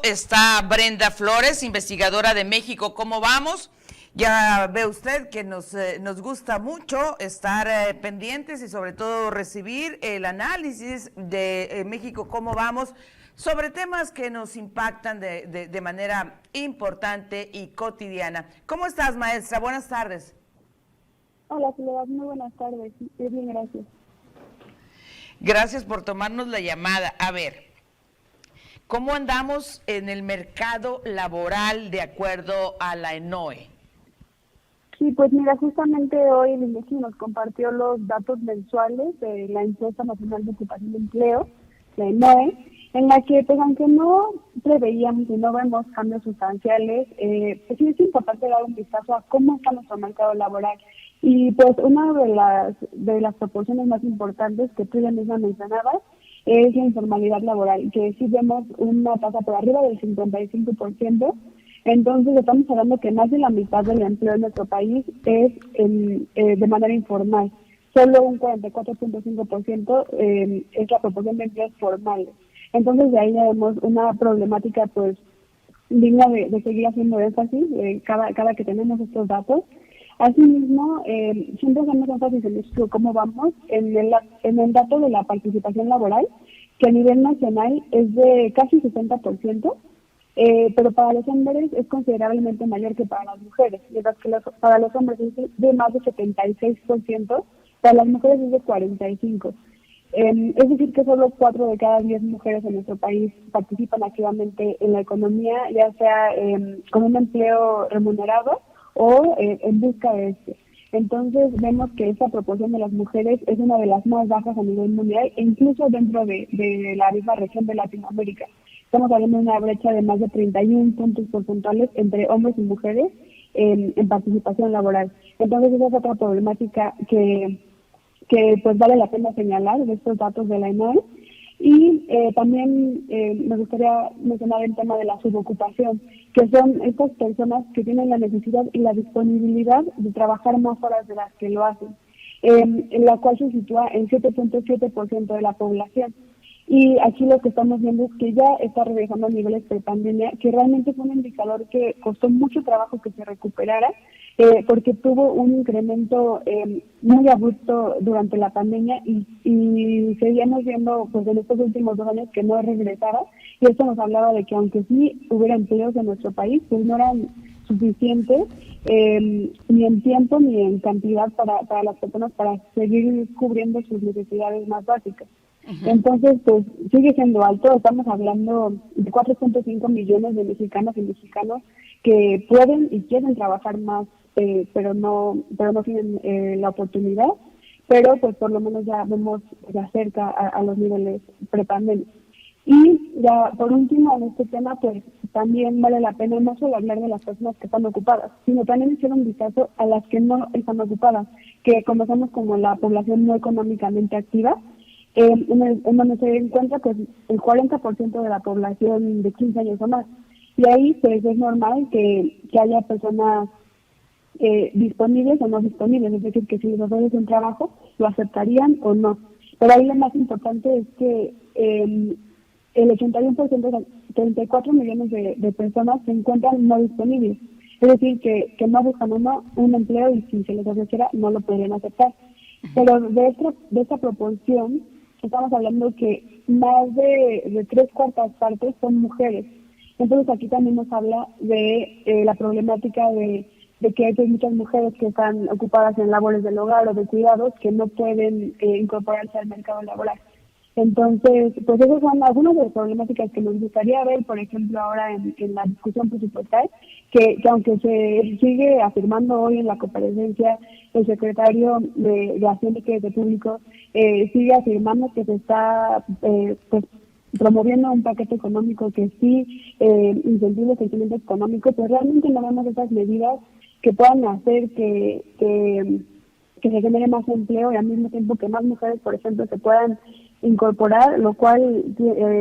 está Brenda Flores, investigadora de México. ¿Cómo vamos? Ya ve usted que nos gusta mucho estar pendientes y sobre todo recibir el análisis de México, cómo vamos, sobre temas que nos impactan de manera importante y cotidiana. ¿Cómo estás, maestra? Buenas tardes. Hola, Soledad, muy buenas tardes. Bien, gracias. Gracias por tomarnos la llamada. A ver, ¿cómo andamos en el mercado laboral de acuerdo a la ENOE? Sí, pues mira, justamente hoy el INEGI nos compartió los datos mensuales de la Encuesta Nacional de Ocupación y Empleo, la ENOE, en la que, pues aunque no preveíamos y no vemos cambios sustanciales, pues sí es importante dar un vistazo a cómo está nuestro mercado laboral. Y pues una de las proporciones más importantes que tú ya misma mencionabas es la informalidad laboral, que sí vemos una tasa por arriba del 55%. Entonces estamos hablando que más de la mitad del empleo en nuestro país es de manera informal. Solo un 44.5% es la proporción de empleos formales. Entonces de ahí ya vemos una problemática pues digna de seguir haciendo énfasis cada que tenemos estos datos. Asimismo, siempre hacemos énfasis en esto, cómo vamos en el dato de la participación laboral, que a nivel nacional es de casi 60%. Pero para los hombres es considerablemente mayor que para las mujeres, mientras que para los hombres es de más de 76%, para las mujeres es de 45%. Es decir, que solo 4 de cada 10 mujeres en nuestro país participan activamente en la economía, ya sea con un empleo remunerado o en busca de este. Entonces vemos que esta proporción de las mujeres es una de las más bajas a nivel mundial, e incluso dentro de la misma región de Latinoamérica. Estamos hablando de una brecha de más de 31 puntos porcentuales entre hombres y mujeres en participación laboral. Entonces esa es otra problemática que pues vale la pena señalar de estos datos de la ENOE. Y también me gustaría mencionar el tema de la subocupación, que son estas personas que tienen la necesidad y la disponibilidad de trabajar más horas de las que lo hacen, en la cual se sitúa en 7.7% de la población. Y aquí lo que estamos viendo es que ya está regresando a niveles prepandemia, que realmente fue un indicador que costó mucho trabajo que se recuperara, porque tuvo un incremento muy abrupto durante la pandemia y seguíamos viendo pues en estos últimos 2 años que no regresaba, y esto nos hablaba de que aunque sí hubiera empleos en nuestro país, pues no eran suficientes ni en tiempo ni en cantidad para las personas para seguir cubriendo sus necesidades más básicas. Entonces, pues sigue siendo alto. Estamos hablando de 4.5 millones de mexicanas y mexicanos que pueden y quieren trabajar más, pero no tienen la oportunidad. Pero pues por lo menos ya vemos ya cerca a los niveles prepandemia. Y ya por último en este tema, pues también vale la pena no solo hablar de las personas que están ocupadas, sino también echar un vistazo a las que no están ocupadas, que conocemos como la población no económicamente activa. En donde se encuentra pues el 40% de la población de 15 años o más. Y ahí pues es normal que haya personas disponibles o no disponibles, es decir, que si les ofreces un trabajo, lo aceptarían o no. Pero ahí lo más importante es que el 81% de 34 millones de personas se encuentran no disponibles. Es decir, que no buscan un empleo y si se les ofreciera no lo podrían aceptar. Pero de esta proporción, estamos hablando que más de 3/4 partes son mujeres. Entonces aquí también nos habla de la problemática de que hay muchas mujeres que están ocupadas en labores del hogar o de cuidados que no pueden incorporarse al mercado laboral. Entonces, pues esas son algunas de las problemáticas que nos gustaría ver, por ejemplo, ahora en la discusión presupuestal, que aunque se sigue afirmando hoy en la comparecencia, el secretario de Hacienda y Crédito Público sigue afirmando que se está pues promoviendo un paquete económico que sí incentive el crecimiento económico, pues realmente no vemos esas medidas que puedan hacer que se genere más empleo y al mismo tiempo que más mujeres, por ejemplo, se puedan incorporar, lo cual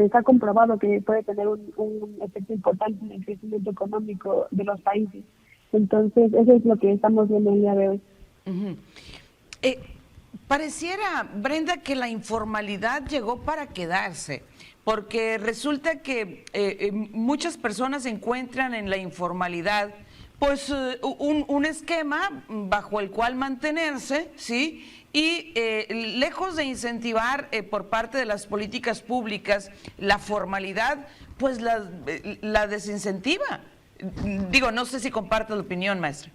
está comprobado que puede tener un efecto importante en el crecimiento económico de los países. Entonces, eso es lo que estamos viendo el día de hoy. Pareciera, Brenda, que la informalidad llegó para quedarse, porque resulta que muchas personas encuentran en la informalidad pues un esquema bajo el cual mantenerse, ¿sí? Y lejos de incentivar por parte de las políticas públicas la formalidad, pues la desincentiva. Digo, no sé si comparto la opinión, maestra.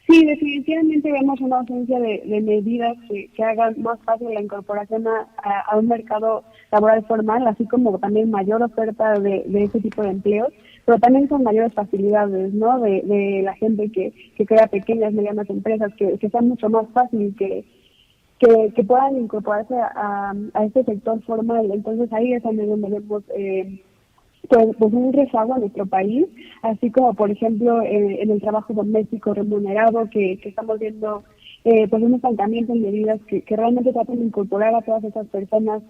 Sí, definitivamente vemos una ausencia de medidas que hagan más fácil la incorporación a un mercado laboral formal, así como también mayor oferta de ese tipo de empleos, pero también con mayores facilidades, ¿no? De la gente que crea pequeñas, medianas empresas, que sea mucho más fácil que puedan incorporarse a este sector formal. Entonces ahí es donde vemos pues un rezago en nuestro país, así como por ejemplo en el trabajo doméstico remunerado que estamos viendo pues un estancamiento en medidas que realmente tratan de incorporar a todas esas personas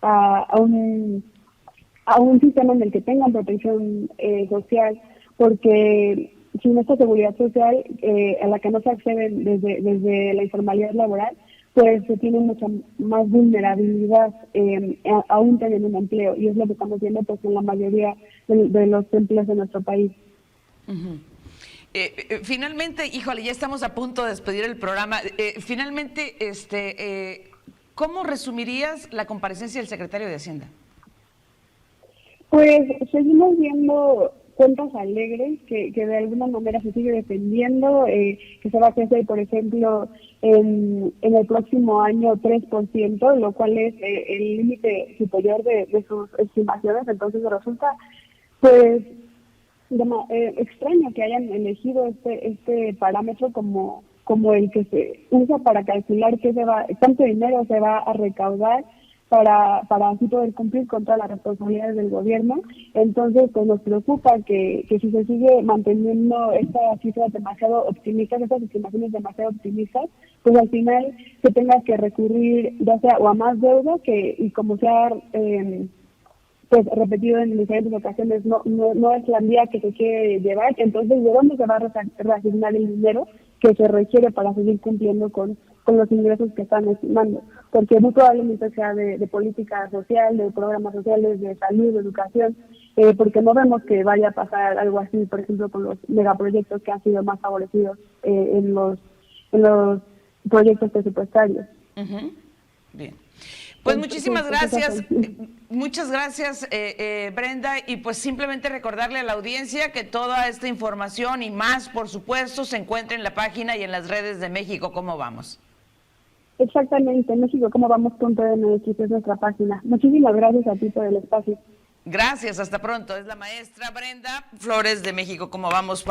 a un sistema en el que tengan protección social, porque sin esta seguridad social a la que no se accede desde la informalidad laboral, pues se tiene mucha más vulnerabilidad aún teniendo un empleo, y es lo que estamos viendo pues en la mayoría de los empleos de nuestro país. Uh-huh. Finalmente, híjole, ya estamos a punto de despedir el programa. Finalmente, ¿cómo resumirías la comparecencia del secretario de Hacienda? Pues seguimos viendo cuentas alegres que de alguna manera se sigue defendiendo, que se va a crecer, por ejemplo, en el próximo año 3%, lo cual es el límite superior de sus estimaciones. Entonces resulta pues extraño que hayan elegido este parámetro como el que se usa para calcular cuánto dinero se va a recaudar para así poder cumplir con todas las responsabilidades del gobierno. Entonces, pues nos preocupa que si se sigue manteniendo estas cifras demasiado optimistas, estas estimaciones demasiado optimistas, pues al final se tenga que recurrir ya sea o a más deuda, y como se ha pues repetido en diferentes ocasiones, no es la vía que se quiere llevar. Entonces, ¿de dónde se va a reasignar el dinero que se requiere para seguir cumpliendo con los ingresos que están estimando? Porque muy probablemente sea de política social, de programas sociales, de salud, de educación, porque no vemos que vaya a pasar algo así, por ejemplo, con los megaproyectos que han sido más favorecidos en los proyectos presupuestarios. Uh-huh. Bien. Pues muchísimas gracias, muchas gracias Brenda, y pues simplemente recordarle a la audiencia que toda esta información y más, por supuesto, se encuentra en la página y en las redes de México Cómo Vamos. Exactamente, México Cómo Vamos.mx es nuestra página. Muchísimas gracias a ti por el espacio. Gracias, hasta pronto. Es la maestra Brenda Flores de México Cómo Vamos.